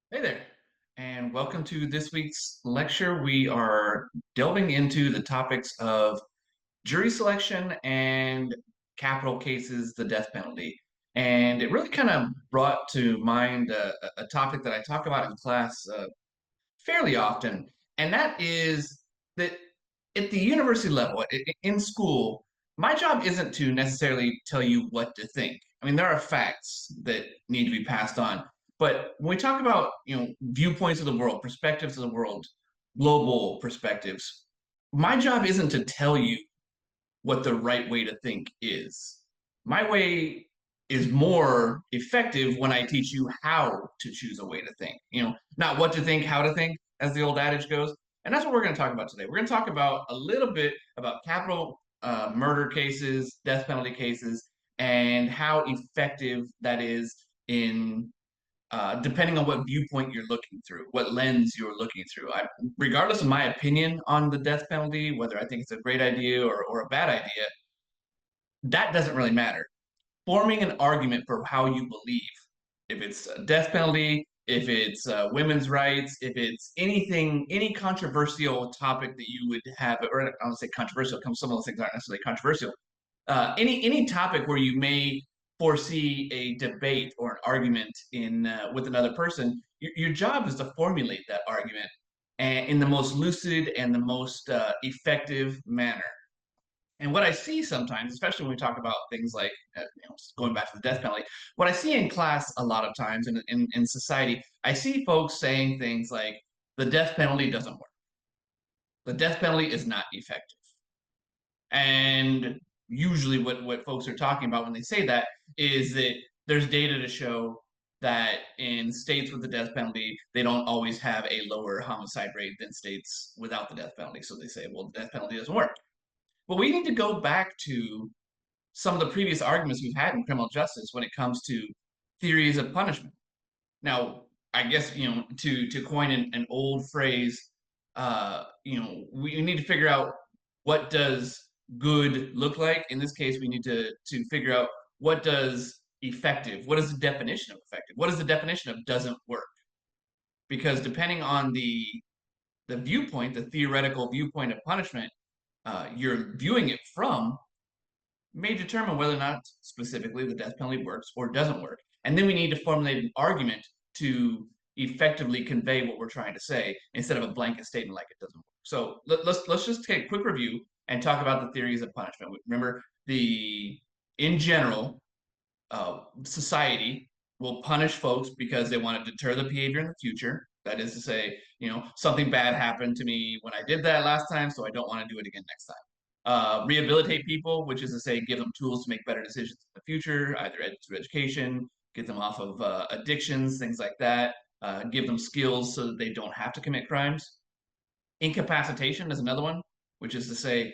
Hey there, and welcome to this week's lecture. We are delving into the topics of jury selection and capital cases, the death penalty. And it really kind of brought to mind a topic that I talk about in class fairly often, and that is that at the university level, in school, my job isn't to necessarily tell you what to think. I mean, there are facts that need to be passed on, but when we talk about viewpoints of the world, perspectives of the world, global perspectives, my job isn't to tell you what the right way to think is. My way is more effective when I teach you how to choose a way to think. Not what to think, how to think, as the old adage goes. And that's what we're going to talk about today. We're going to talk about a little bit about capital murder cases, death penalty cases, and how effective that is in depending on what viewpoint you're looking through, what lens you're looking through. Regardless of my opinion on the death penalty, whether I think it's a great idea or a bad idea, that doesn't really matter. Forming an argument for how you believe, if it's a death penalty, if it's women's rights, if it's anything, any controversial topic that you would have, or I would say controversial, some of those things aren't necessarily controversial. Any topic where you may foresee a debate or an argument in with another person, your job is to formulate that argument in the most lucid and the most effective manner. And what I see sometimes, especially when we talk about things like going back to the death penalty, what I see in class a lot of times in society, I see folks saying things like the death penalty doesn't work. The death penalty is not effective. And usually what folks are talking about when they say that is that there's data to show that in states with the death penalty, they don't always have a lower homicide rate than states without the death penalty. So they say, well, the death penalty doesn't work. But we need to go back to some of the previous arguments we've had in criminal justice when it comes to theories of punishment. Now, I guess to coin an old phrase, we need to figure out what does good look like. In this case, we need to figure out what does effective. What is the definition of effective? What is the definition of doesn't work? Because depending on the viewpoint, the theoretical viewpoint of punishment, you're viewing it from, may determine whether or not specifically the death penalty works or doesn't work. And then we need to formulate an argument to effectively convey what we're trying to say instead of a blanket statement like it doesn't work. So let's just take a quick review and talk about the theories of punishment. Remember, the in general, society will punish folks because they want to deter the behavior in the future. That is to say, something bad happened to me when I did that last time, so I don't want to do it again next time. Rehabilitate people, which is to say, give them tools to make better decisions in the future, either through education, get them off of addictions, things like that, give them skills so that they don't have to commit crimes. Incapacitation is another one, which is to say,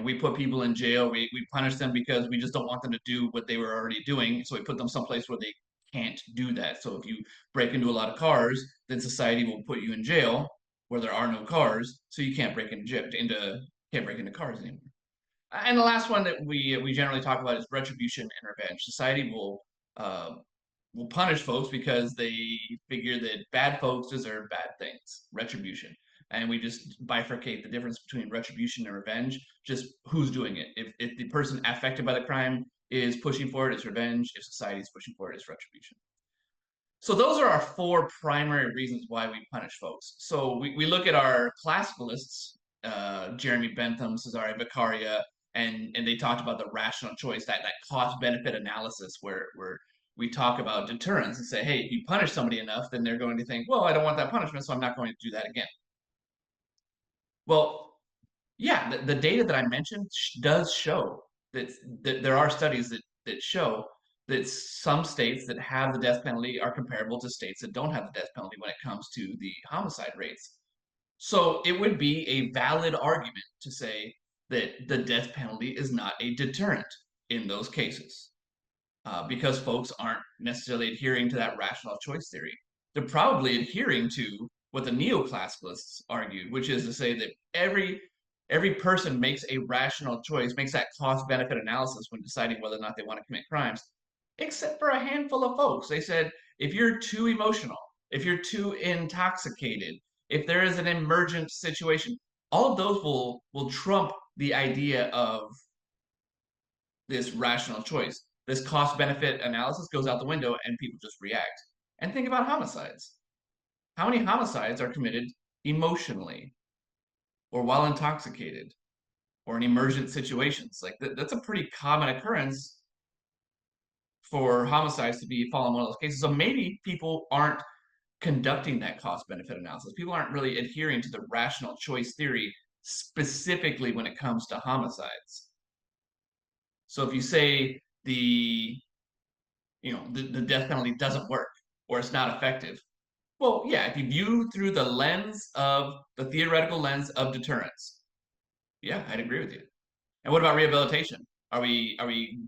we put people in jail, we punish them because we just don't want them to do what they were already doing. So we put them someplace where they can't do that. So if you break into a lot of cars, then society will put you in jail where there are no cars, so you can't break can't break into cars anymore. And the last one that we generally talk about is retribution and revenge. Society will punish folks because they figure that bad folks deserve bad things. Retribution, and we just bifurcate the difference between retribution and revenge. Just who's doing it. If the person affected by the crime is pushing for it, it's revenge. If society is pushing for it, it's retribution. So those are our four primary reasons why we punish folks. So we look at our classicalists, Jeremy Bentham, Cesare Beccaria, and they talked about the rational choice, that cost benefit analysis where we talk about deterrence and say, hey, if you punish somebody enough, then they're going to think, well, I don't want that punishment, so I'm not going to do that again. Well, yeah, the data that I mentioned does show that there are studies that show that some states that have the death penalty are comparable to states that don't have the death penalty when it comes to the homicide rates. So it would be a valid argument to say that the death penalty is not a deterrent in those cases because folks aren't necessarily adhering to that rational choice theory. They're probably adhering to what the neoclassicalists argued, which is to say that every person makes a rational choice, makes that cost benefit analysis when deciding whether or not they want to commit crimes, except for a handful of folks. They said if you're too emotional, if you're too intoxicated, if there is an emergent situation, all of those will trump the idea of this rational choice. This cost benefit analysis goes out the window and people just react. And think about homicides. How many homicides are committed emotionally or while intoxicated or in emergent situations? Like that's a pretty common occurrence for homicides to be fall in one of those cases. So maybe people aren't conducting that cost benefit analysis. People aren't really adhering to the rational choice theory specifically when it comes to homicides. So if you say the death penalty doesn't work or it's not effective, well, yeah, if you view through the theoretical lens of deterrence, yeah, I'd agree with you. And what about rehabilitation? Are we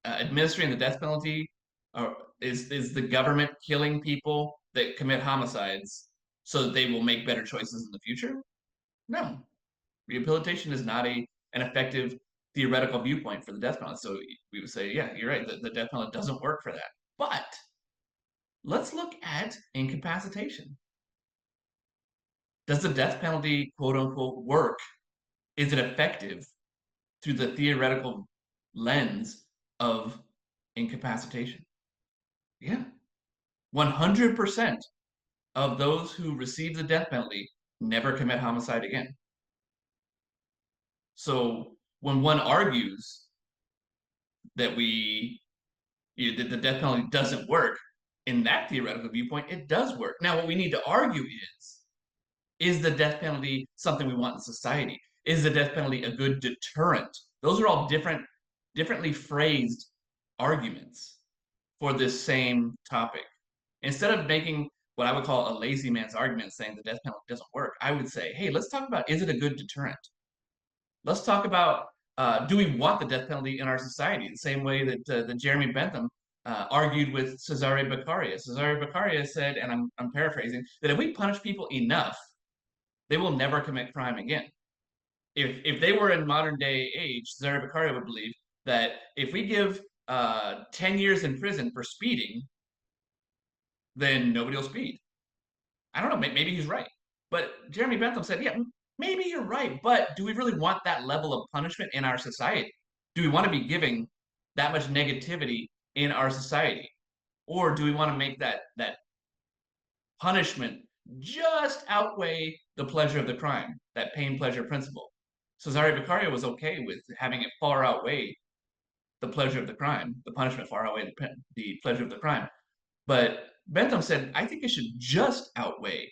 administering the death penalty? Or is the government killing people that commit homicides so that they will make better choices in the future? No. Rehabilitation is not an effective theoretical viewpoint for the death penalty. So we would say, yeah, you're right, the death penalty doesn't work for that. But let's look at incapacitation. Does the death penalty, quote unquote, work? Is it effective through the theoretical lens of incapacitation? Yeah. 100% of those who receive the death penalty never commit homicide again. So when one argues that that the death penalty doesn't work, in that theoretical viewpoint, it does work. Now, what we need to argue is the death penalty something we want in society? Is the death penalty a good deterrent? Those are all differently phrased arguments for this same topic. Instead of making what I would call a lazy man's argument saying the death penalty doesn't work, I would say, hey, let's talk about, is it a good deterrent? Let's talk about, do we want the death penalty in our society? The same way that Jeremy Bentham argued with Cesare Beccaria. Cesare Beccaria said, and I'm paraphrasing, that if we punish people enough, they will never commit crime again. If they were in modern day age, Cesare Beccaria would believe that if we give 10 years in prison for speeding, then nobody will speed. I don't know, maybe he's right. But Jeremy Bentham said, yeah, maybe you're right, but do we really want that level of punishment in our society? Do we want to be giving that much negativity in our society? Or do we want to make that punishment just outweigh the pleasure of the crime, that pain pleasure principle? Cesare Beccaria was okay with having it far outweigh the pleasure of the crime, the punishment far outweigh the pleasure of the crime. But Bentham said, I think it should just outweigh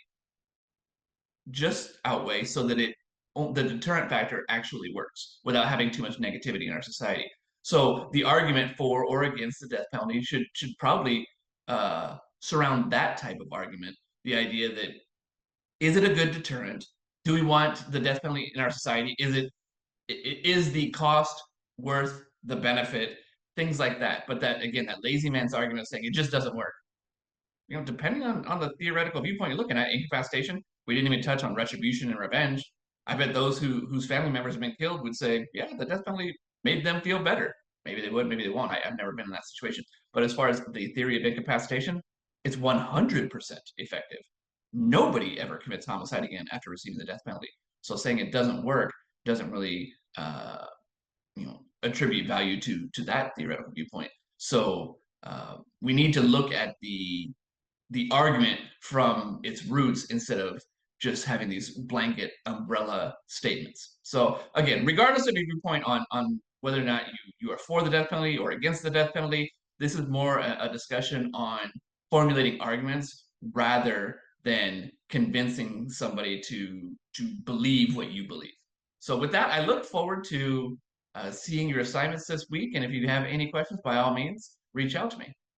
so that the deterrent factor actually works without having too much negativity in our society. So the argument for or against the death penalty should probably surround that type of argument. The idea that, is it a good deterrent? Do we want the death penalty in our society? Is the cost worth the benefit? Things like that. But that, again, that lazy man's argument saying it just doesn't work. Depending on the theoretical viewpoint you're looking at, incapacitation, we didn't even touch on retribution and revenge. I bet those whose family members have been killed would say, yeah, the death penalty made them feel better. Maybe they would, maybe they won't. I've never been in that situation. But as far as the theory of incapacitation, it's 100% effective. Nobody ever commits homicide again after receiving the death penalty. So saying it doesn't work doesn't really attribute value to that theoretical viewpoint. So we need to look at the argument from its roots instead of just having these blanket umbrella statements. So again, regardless of your viewpoint on whether or not you are for the death penalty or against the death penalty, this is more a discussion on formulating arguments rather than convincing somebody to believe what you believe. So with that, I look forward to seeing your assignments this week. And if you have any questions, by all means, reach out to me.